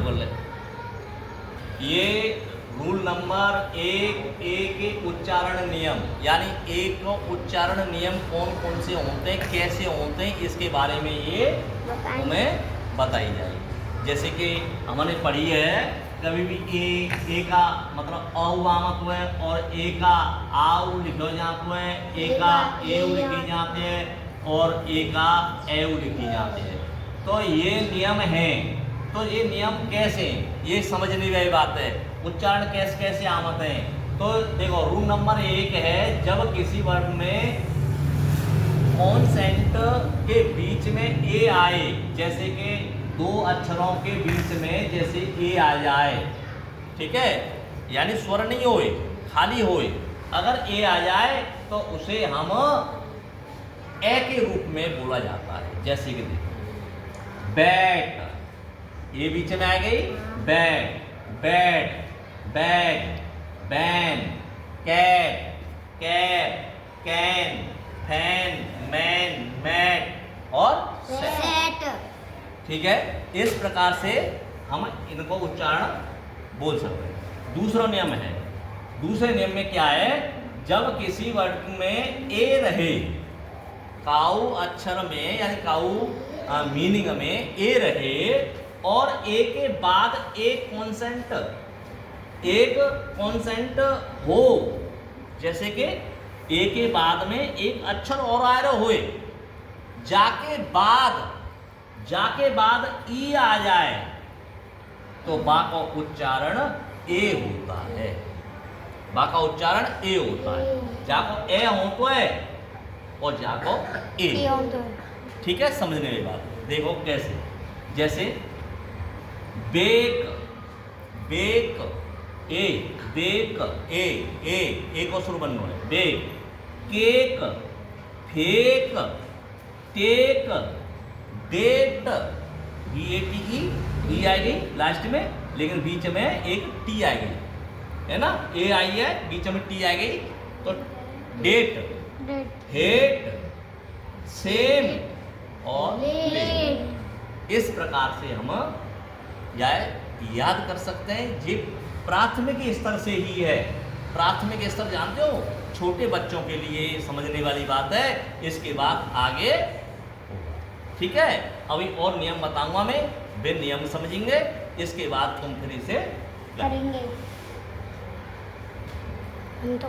कर ले। ये रूल नंबर एक उच्चारण नियम, यानी एक उच्चारण नियम कौन कौन से होते हैं, कैसे होते हैं, इसके बारे में ये हमें बताई जाएगी। जैसे कि हमने पढ़ी है, कभी भी ए का मतलब अउआमक है और ए का आउ लिखे जाते हैं, ए का एउ लिखे जाते हैं और ए का एउ लिखे जाते हैं। तो ये नियम है। तो ये नियम कैसे, ये समझने वाली बात है। उच्चारण कैसे कैसे आमत हैं, तो देखो रूल नंबर 1 है, जब किसी वर्ड में कॉन्सेंट के बीच में ए आए, जैसे कि दो अक्षरों के बीच में जैसे ए आ जाए, ठीक है, यानी स्वर नहीं होए, खाली होए, अगर ए आ जाए तो उसे हम ए के रूप में बोला जाता है। जैसे कि देखो बैट, ये बीच में आ गई, bat, bat, bag, ban, cat, cap, can, fan, man, mat और सेट। ठीक है, इस प्रकार से हम इनको उच्चारण बोल सकते हैं। दूसरा नियम है, दूसरे नियम में क्या है, जब किसी वर्ड में ए रहे, काऊ अक्षर में यानी काऊ मीनिंग में ए रहे और ए के बाद एक कॉन्सेंट हो, जैसे कि ए के बाद में एक अक्षर और आ रहा होए, जाके बाद ई आ जाए, तो बा का उच्चारण ए होता है। बा का उच्चारण ए होता है। जाको ए हो तो है और जाको ए। ठीक है, समझने की बात। देखो कैसे, जैसे bake, bake, A, bake, A को शुरू बनना है, bake, cake, fake, take, date, BATE, D आएगी लास्ट में, लेकिन बीच में एक टी आएगी, है ना, ए आई है, बीच में टी आएगी, तो डेट, हेट, सेम और लेट। इस प्रकार से हम याद कर सकते हैं। ये प्राथमिक स्तर से ही है। प्राथमिक स्तर जानते हो, छोटे बच्चों के लिए समझने वाली बात है, इसके बाद आगे होगा। ठीक है, अभी और नियम बताऊंगा मैं, वे नियम समझेंगे, इसके बाद तुम फिर इसे करेंगे। हम तो